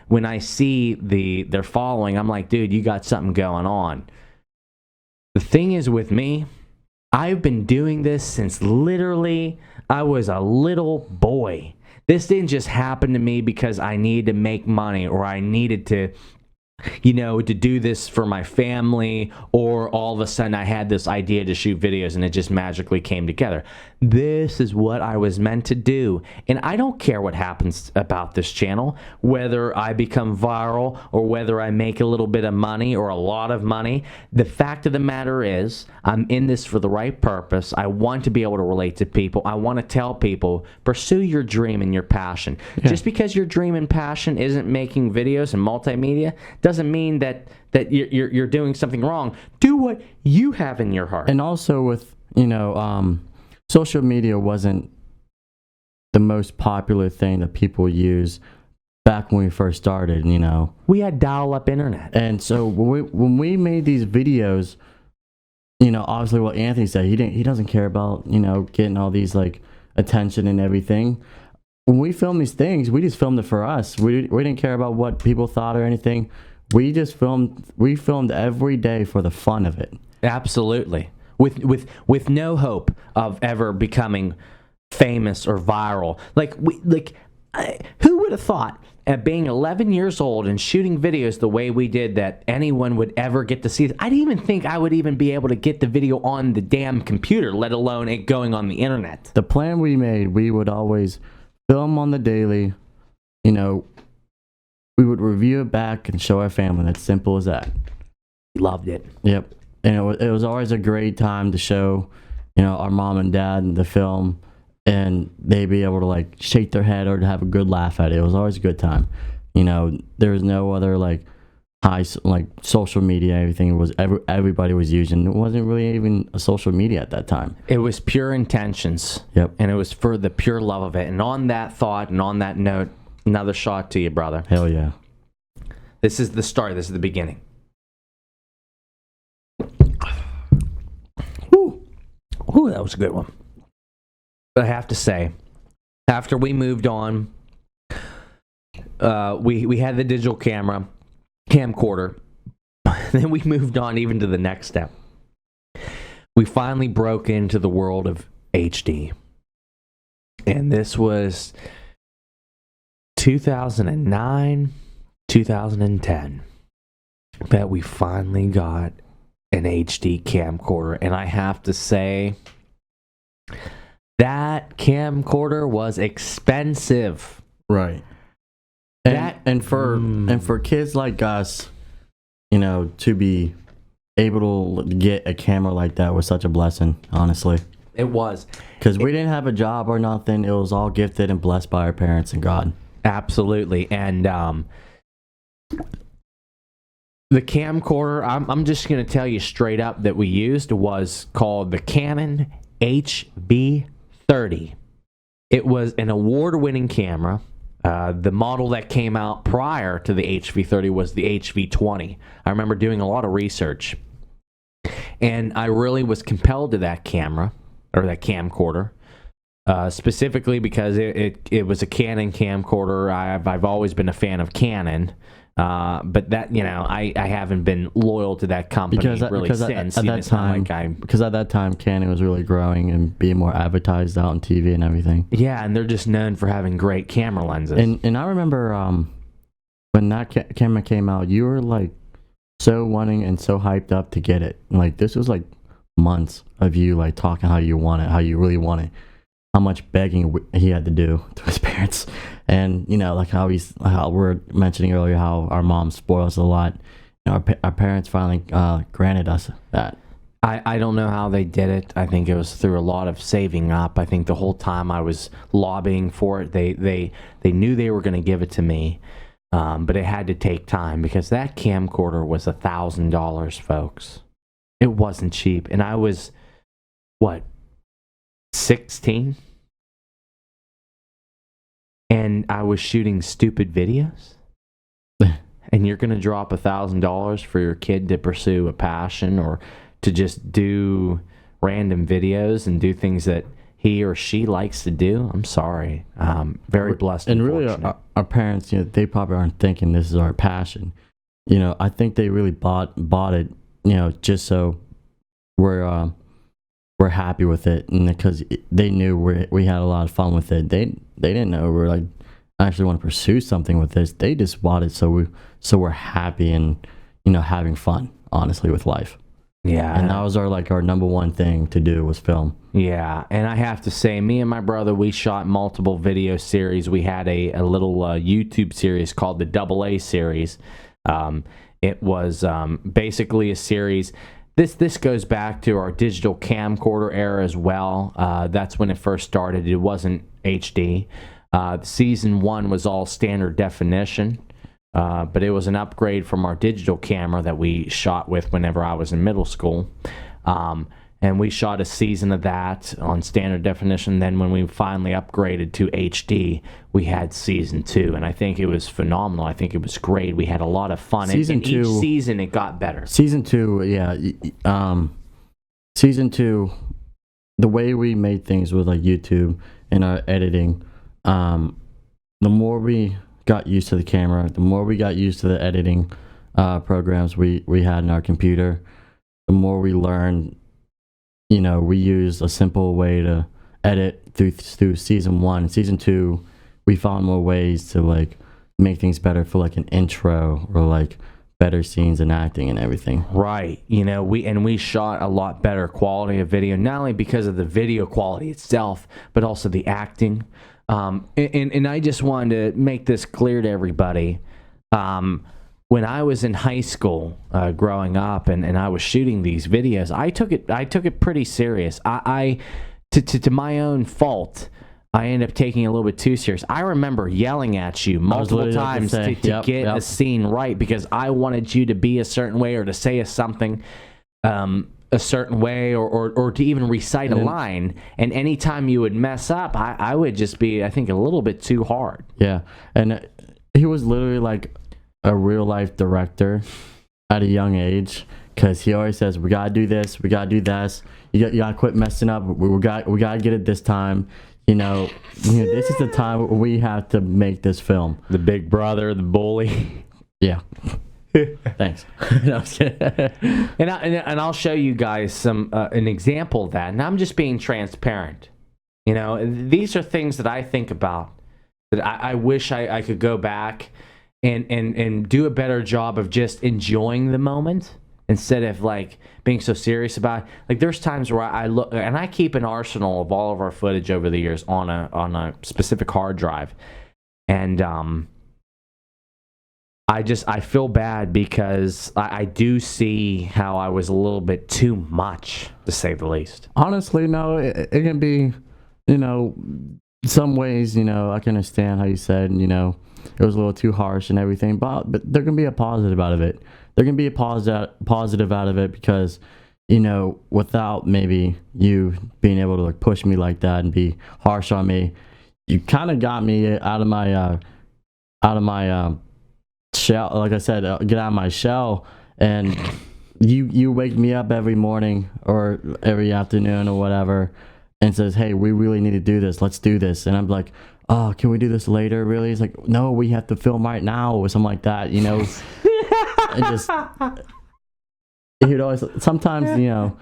Speaker 1: when I see their following, I'm like, dude, you got something going on. The thing is with me, I've been doing this since literally I was a little boy. This didn't just happen to me because I needed to make money or I needed to, you know, to do this for my family, or all of a sudden I had this idea to shoot videos and it just magically came together. This is what I was meant to do. And I don't care what happens about this channel, whether I become viral or whether I make a little bit of money or a lot of money. The fact of the matter is, I'm in this for the right purpose. I want to be able to relate to people. I want to tell people, pursue your dream and your passion. Yeah. Just because your dream and passion isn't making videos and multimedia doesn't mean that you're doing something wrong. Do what you have in your heart.
Speaker 2: And also with, you know, social media wasn't the most popular thing that people use back when we first started, you know.
Speaker 1: We had dial-up internet.
Speaker 2: And so when we made these videos, you know, obviously what Anthony said, he doesn't care about, you know, getting all these like attention and everything. When we filmed these things, we just filmed it for us. We didn't care about what people thought or anything. We filmed every day for the fun of it.
Speaker 1: Absolutely. With no hope of ever becoming famous or viral. Who would have thought at being 11 years old and shooting videos the way we did that anyone would ever get to see it? I didn't even think I would even be able to get the video on the damn computer, let alone it going on the internet.
Speaker 2: The plan we made, we would always film on the daily, you know, we would review it back and show our family. It's simple as that.
Speaker 1: Loved it.
Speaker 2: Yep. And it was always a great time to show, you know, our mom and dad the film, and they'd be able to like shake their head or to have a good laugh at it. It was always a good time. You know, there was no other like social media. Everything was everybody was using. It wasn't really even a social media at that time.
Speaker 1: It was pure intentions.
Speaker 2: Yep.
Speaker 1: And it was for the pure love of it. And on that thought and on that note, another shot to you, brother.
Speaker 2: Hell yeah.
Speaker 1: This is the start. This is the beginning. Ooh, that was a good one. But I have to say, after we moved on, we had the digital camcorder. Then we moved on even to the next step. We finally broke into the world of HD. And this was 2009, 2010, that we finally got an HD camcorder. And I have to say, that camcorder was expensive.
Speaker 2: Right. And for kids like us, you know, to be able to get a camera like that was such a blessing, honestly.
Speaker 1: It was.
Speaker 2: Because we didn't have a job or nothing. It was all gifted and blessed by our parents and God.
Speaker 1: Absolutely. And the camcorder, I'm just going to tell you straight up that we used was called the Canon HV30. It was an award-winning camera. The model that came out prior to the HV30 was the HV20. I remember doing a lot of research. And I really was compelled to that camera, or that camcorder, specifically because it was a Canon camcorder. I've always been a fan of Canon. But that, you know, I haven't been loyal to that company since. Because
Speaker 2: at that time, Canon was really growing and being more advertised out on TV and everything.
Speaker 1: Yeah, and they're just known for having great camera lenses.
Speaker 2: And I remember when that camera came out, you were like so wanting and so hyped up to get it. Like this was like months of you like talking how you want it, how you really want it, how much begging he had to do to his parents. And, you know, like how we're mentioning earlier, how our mom spoils us a lot. You know, our parents finally granted us that.
Speaker 1: I don't know how they did it. I think it was through a lot of saving up. I think the whole time I was lobbying for it, they knew they were going to give it to me. But it had to take time because that camcorder was $1,000, folks. It wasn't cheap. And I was, 16? And I was shooting stupid videos. And you're going to drop $1,000 for your kid to pursue a passion or to just do random videos and do things that he or she likes to do? I'm sorry. Very blessed.
Speaker 2: And really, our parents, you know, they probably aren't thinking this is our passion. You know, I think they really bought it, you know, just so we're were happy with it, and because they knew we had a lot of fun with it. They didn't know we were like actually want to pursue something with this. They just wanted we're happy and having fun, honestly, with life.
Speaker 1: Yeah.
Speaker 2: And that was our number one thing to do was film.
Speaker 1: Yeah, and I have to say, me and my brother, we shot multiple video series. We had a little YouTube series called the AA series. It was basically a series. This goes back to our digital camcorder era as well. That's when it first started. It wasn't HD. Season 1 was all standard definition, but it was an upgrade from our digital camera that we shot with whenever I was in middle school. And we shot a season of that on standard definition. Then when we finally upgraded to HD, we had season 2, and I think it was phenomenal. I think it was great. We had a lot of fun.
Speaker 2: Season 2,
Speaker 1: each season it got better.
Speaker 2: Season 2, yeah. Season 2, the way we made things with like YouTube and our editing, the more we got used to the camera, the more we got used to the editing programs we had in our computer, the more we learned. We used a simple way to edit through season 1. Season 2, we found more ways to like make things better for like an intro or like better scenes and acting and everything.
Speaker 1: Right. We shot a lot better quality of video, not only because of the video quality itself, but also the acting. And I just wanted to make this clear to everybody. When I was in high school, growing up, and I was shooting these videos, I took it pretty serious. To my own fault, I ended up taking it a little bit too serious. I remember yelling at you multiple times to get a scene right, because I wanted you to be a certain way or to say something a certain way or to even recite a line. And anytime you would mess up, I would just be, I think, a little bit too hard.
Speaker 2: Yeah, and he was literally like a real life director at a young age, because he always says, we gotta do this, we gotta do this, you gotta quit messing up, we gotta get it this time. This is the time we have to make this film.
Speaker 1: The big brother, the bully.
Speaker 2: Yeah. Thanks. No, I was kidding.
Speaker 1: and I'll show you guys some an example of that, and I'm just being transparent. These are things that I think about, that I wish I could go back and do a better job of just enjoying the moment instead of like being so serious about it. Like there's times where I look, and I keep an arsenal of all of our footage over the years on a specific hard drive, and I feel bad because I do see how I was a little bit too much, to say the least.
Speaker 2: Honestly, no, it can be, some ways, I can understand how you said, it was a little too harsh and everything, but there can be a positive out of it. There can be a positive out of it because, without maybe you being able to like push me like that and be harsh on me, you kind of got me out of my shell. Like I said, get out of my shell, and you wake me up every morning or every afternoon or whatever and says, hey, we really need to do this, let's do this. And I'm like, oh, can we do this later? Really? It's like, no, we have to film right now or something like that, And just, he'd always, sometimes,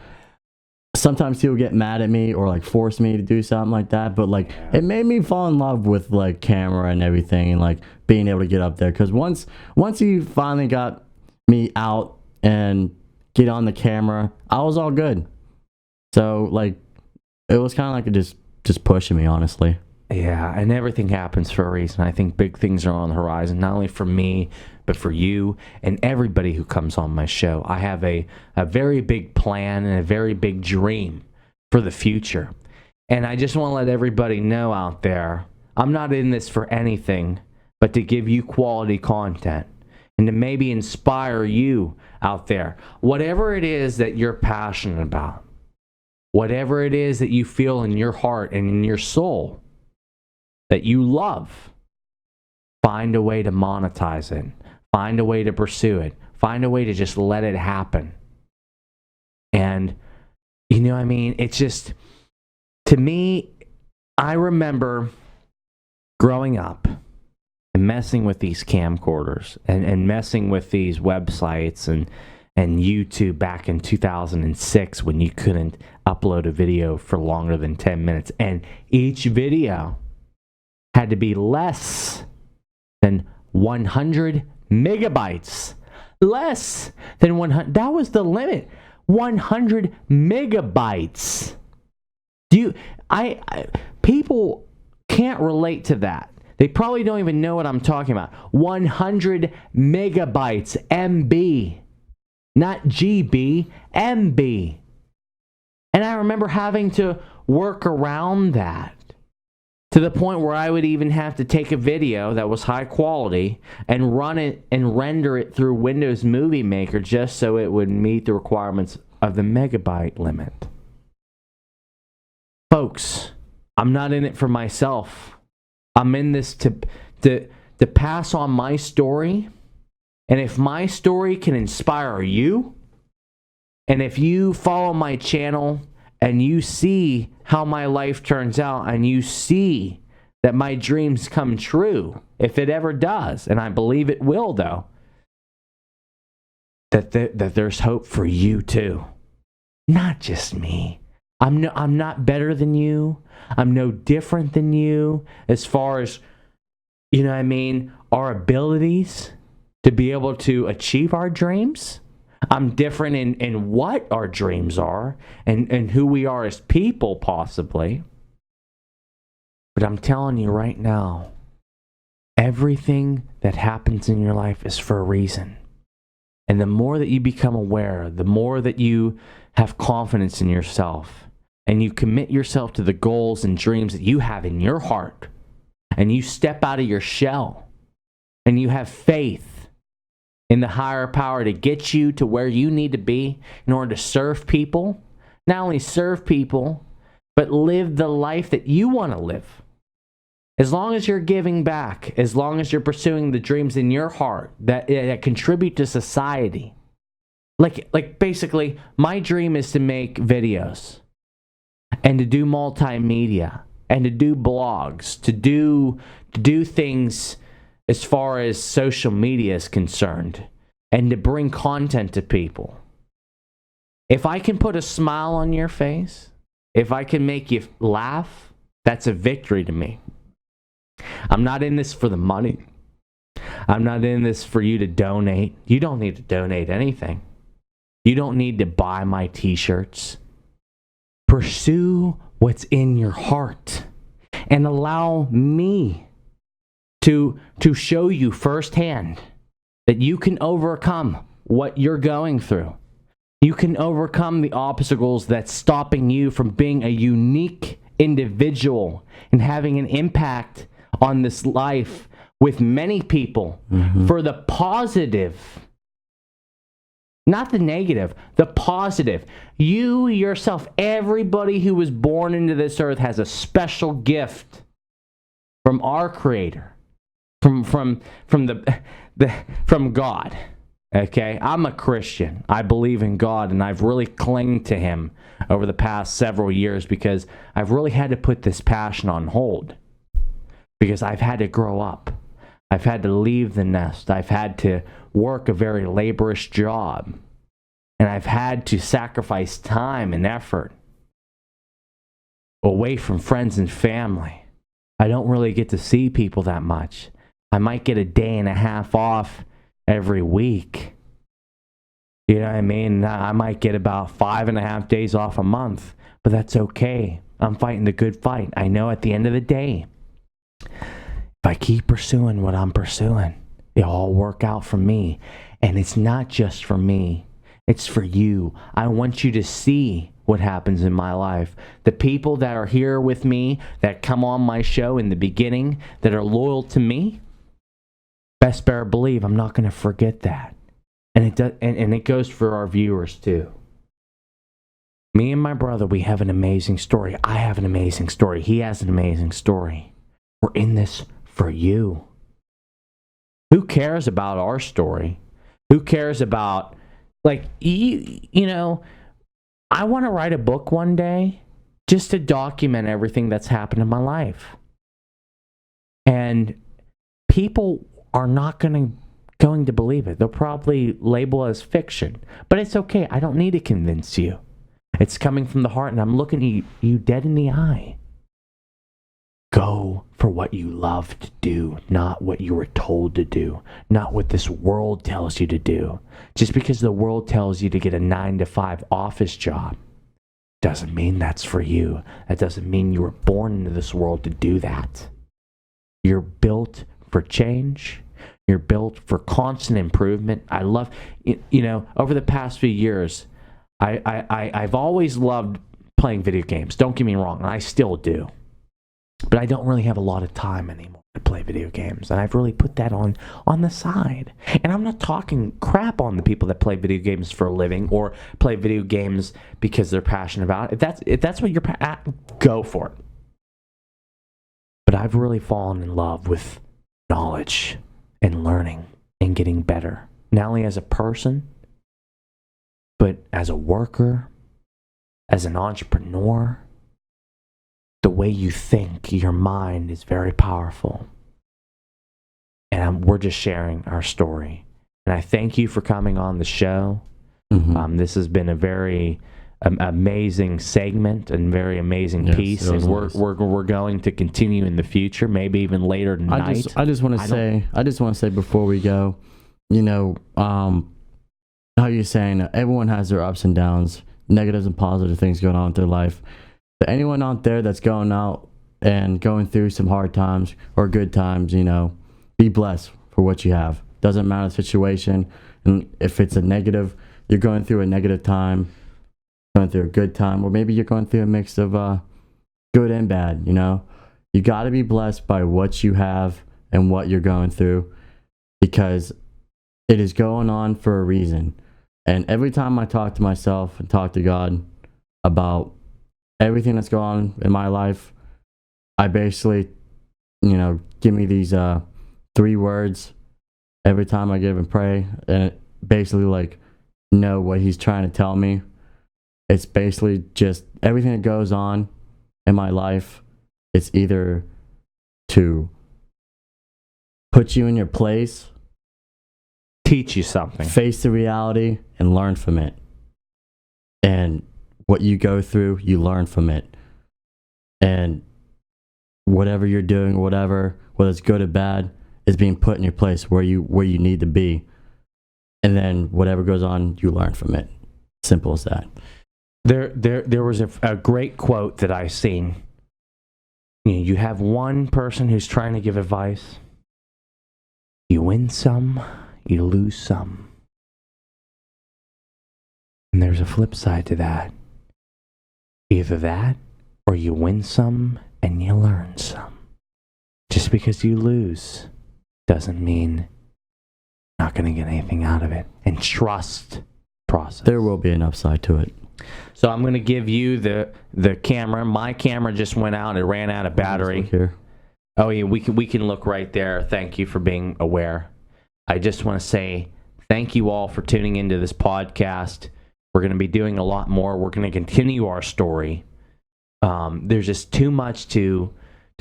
Speaker 2: sometimes he'll get mad at me or like force me to do something like that, but like it made me fall in love with like camera and everything, and like being able to get up there, because once he finally got me out and get on the camera, I was all good. So like it was kind of like just pushing me, honestly.
Speaker 1: Yeah, and everything happens for a reason. I think big things are on the horizon, not only for me, but for you and everybody who comes on my show. I have a very big plan and a very big dream for the future. And I just want to let everybody know out there, I'm not in this for anything but to give you quality content and to maybe inspire you out there. Whatever it is that you're passionate about, whatever it is that you feel in your heart and in your soul that you love, find a way to monetize it. Find a way to pursue it. Find a way to just let it happen. And, it's just, to me, I remember growing up and messing with these camcorders and messing with these websites and YouTube back in 2006 when you couldn't upload a video for longer than 10 minutes. And each video had to be less than 100 megabytes. Less than 100. That was the limit. 100 megabytes. People can't relate to that. They probably don't even know what I'm talking about. 100 megabytes, MB. Not GB, MB. And I remember having to work around that to the point where I would even have to take a video that was high quality and run it and render it through Windows Movie Maker just so it would meet the requirements of the megabyte limit. Folks, I'm not in it for myself. I'm in this to pass on my story. And if my story can inspire you, and if you follow my channel and you see how my life turns out and you see that my dreams come true, if it ever does, and I believe it will though, that there's hope for you too. Not just me. I'm not better than you. I'm no different than you as far as, our abilities to be able to achieve our dreams. I'm different in what our dreams are and who we are as people, possibly. But I'm telling you right now, everything that happens in your life is for a reason. And the more that you become aware, the more that you have confidence in yourself, and you commit yourself to the goals and dreams that you have in your heart, and you step out of your shell, and you have faith in the higher power to get you to where you need to be in order to serve people, not only serve people, but live the life that you want to live. As long as you're giving back, as long as you're pursuing the dreams in your heart that contribute to society. Like basically, my dream is to make videos and to do multimedia and to do blogs, to do things as far as social media is concerned, and to bring content to people. If I can put a smile on your face, if I can make you laugh, that's a victory to me. I'm not in this for the money. I'm not in this for you to donate. You don't need to donate anything. You don't need to buy my t-shirts. Pursue what's in your heart and allow me to show you firsthand that you can overcome what you're going through. You can overcome the obstacles that's stopping you from being a unique individual and having an impact on this life with many people for the positive. Not the negative, the positive. You yourself, everybody who was born into this earth has a special gift from our Creator, from God. Okay, I'm a Christian. I believe in God, and I've really clung to Him over the past several years because I've really had to put this passion on hold. Because I've had to grow up. I've had to leave the nest. I've had to work a very laborious job. And I've had to sacrifice time and effort away from friends and family. I don't really get to see people that much. I might get a day and a half off every week. You know what I mean? I might get about 5.5 days off a month, but that's okay. I'm fighting the good fight. I know at the end of the day, if I keep pursuing what I'm pursuing, it'll all work out for me. And it's not just for me. It's for you. I want you to see what happens in my life. The people that are here with me, that come on my show in the beginning, that are loyal to me, best better believe I'm not going to forget that. And it does, and it goes for our viewers too. Me and my brother, we have an amazing story. I have an amazing story. He has an amazing story. We're in this for you. Who cares about our story? Who cares about, you know, I want to write a book one day just to document everything that's happened in my life. And people are not going to believe it. They'll probably label it as fiction. But it's okay. I don't need to convince you. It's coming from the heart, and I'm looking you dead in the eye. Go for what you love to do, not what you were told to do, not what this world tells you to do. Just because the world tells you to get a 9-to-5 office job doesn't mean that's for you. That doesn't mean you were born into this world to do that. You're built for change. You're built for constant improvement. I love, over the past few years, I've always loved playing video games. Don't get me wrong, and I still do. But I don't really have a lot of time anymore to play video games. And I've really put that on the side. And I'm not talking crap on the people that play video games for a living or play video games because they're passionate about it. If that's what you're go for it. But I've really fallen in love with knowledge and learning and getting better. Not only as a person, but as a worker, as an entrepreneur. The way you think, your mind is very powerful. And we're just sharing our story. And I thank you for coming on the show. Mm-hmm. This has been a very amazing segment and very amazing piece. And we're going to continue in the future, maybe even later tonight.
Speaker 2: I just want to say before we go, how you're saying everyone has their ups and downs, negatives and positive things going on in their life. To anyone out there that's going out and going through some hard times or good times, be blessed for what you have. Doesn't matter the situation. And if it's a negative, you're going through a negative time, going through a good time, or maybe you're going through a mix of good and bad, You got to be blessed by what you have and what you're going through, because it is going on for a reason. And every time I talk to myself and talk to God about everything that's going on in my life, I basically, give me these 3 words every time I give and pray, and it basically know what he's trying to tell me. It's basically just everything that goes on in my life. It's either to put you in your place,
Speaker 1: teach you something,
Speaker 2: face the reality, and learn from it. And what you go through, you learn from it. And whatever you're doing, whether it's good or bad, is being put in your place where you need to be. And then whatever goes on, you learn from it. Simple as that.
Speaker 1: There was a great quote that I seen. You have one person who's trying to give advice. You win some, you lose some. And there's a flip side to that. Either that, or you win some and you learn some. Just because you lose doesn't mean you're not going to get anything out of it. And trust process.
Speaker 2: There will be an upside to it.
Speaker 1: So I'm going to give you the camera. My camera just went out. It ran out of battery.
Speaker 2: Here.
Speaker 1: Oh yeah, we can look right there. Thank you for being aware. I just want to say thank you all for tuning into this podcast. We're going to be doing a lot more. We're going to continue our story. There's just too much to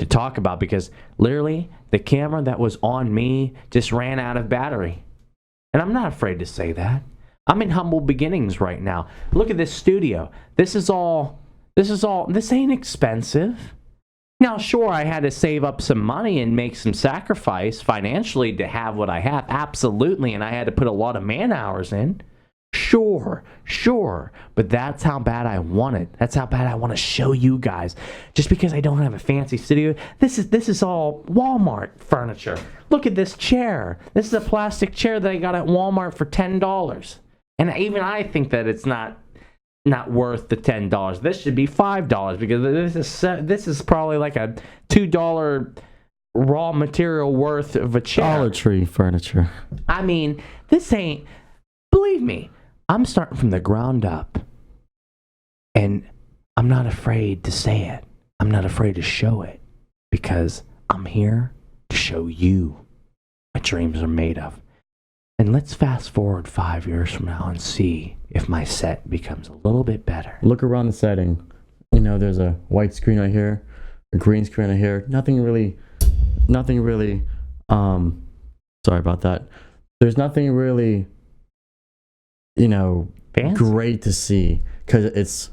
Speaker 1: talk about, because literally the camera that was on me just ran out of battery. And I'm not afraid to say that. I'm in humble beginnings right now. Look at this studio. This ain't expensive. Now, sure, I had to save up some money and make some sacrifice financially to have what I have. Absolutely. And I had to put a lot of man hours in. Sure. But that's how bad I want it. That's how bad I want to show you guys. Just because I don't have a fancy studio, this is all Walmart furniture. Look at this chair. This is a plastic chair that I got at Walmart for $10. And even I think that it's not worth the $10. This should be $5, because this is probably like a $2 raw material worth of a chair.
Speaker 2: Dollar Tree furniture.
Speaker 1: I mean, this ain't. Believe me, I'm starting from the ground up, and I'm not afraid to say it. I'm not afraid to show it, because I'm here to show you what dreams are made of. And let's fast forward 5 years from now and see if my set becomes a little bit better.
Speaker 2: Look around the setting. There's a white screen right here, a green screen right here. Nothing really, sorry about that. There's nothing really,
Speaker 1: Fancy?
Speaker 2: great to see, because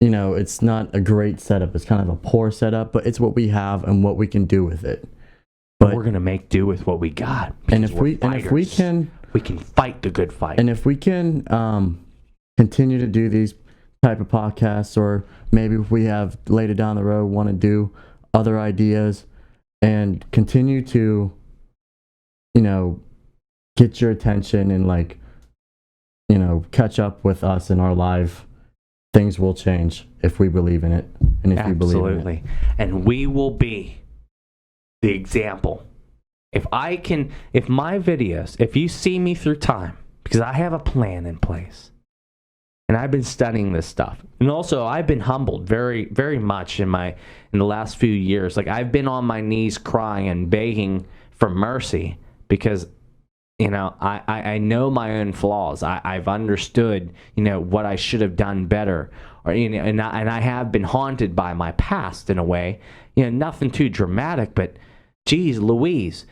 Speaker 2: it's not a great setup. It's kind of a poor setup, but it's what we have and what we can do with it. But
Speaker 1: we're gonna make do with what we got.
Speaker 2: and
Speaker 1: because
Speaker 2: if we
Speaker 1: fighters. We can fight the good fight.
Speaker 2: and if we can continue to do these type of podcasts, or maybe if we have later down the road want to do other ideas and continue to get your attention and catch up with us in our life, things will change if we believe in it, and if you believe in it.
Speaker 1: Absolutely. And we will be the example. If my videos, if you see me through time, because I have a plan in place, and I've been studying this stuff, and also I've been humbled very, very much in the last few years. Like, I've been on my knees crying and begging for mercy because I know my own flaws. I've understood what I should have done better, and I have been haunted by my past in a way. Nothing too dramatic, but geez Louise,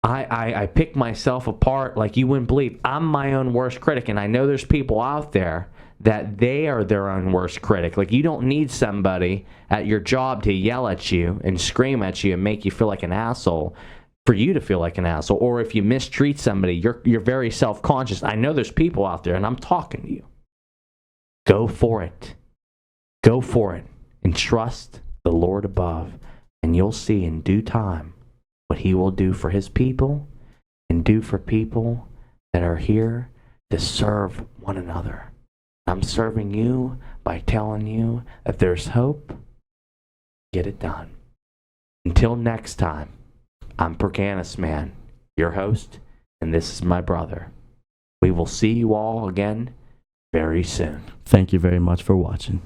Speaker 1: I pick myself apart like you wouldn't believe. I'm my own worst critic, and I know there's people out there that they are their own worst critic. Like, you don't need somebody at your job to yell at you and scream at you and make you feel like an asshole for you to feel like an asshole. Or if you mistreat somebody, you're very self-conscious. I know there's people out there, and I'm talking to you. Go for it. Go for it and trust the Lord above, and you'll see in due time what he will do for his people and do for people that are here to serve one another. I'm serving you by telling you that there's hope. Get it done. Until next time, I'm Perganis Man, your host, and this is my brother. We will see you all again very soon.
Speaker 2: Thank you very much for watching.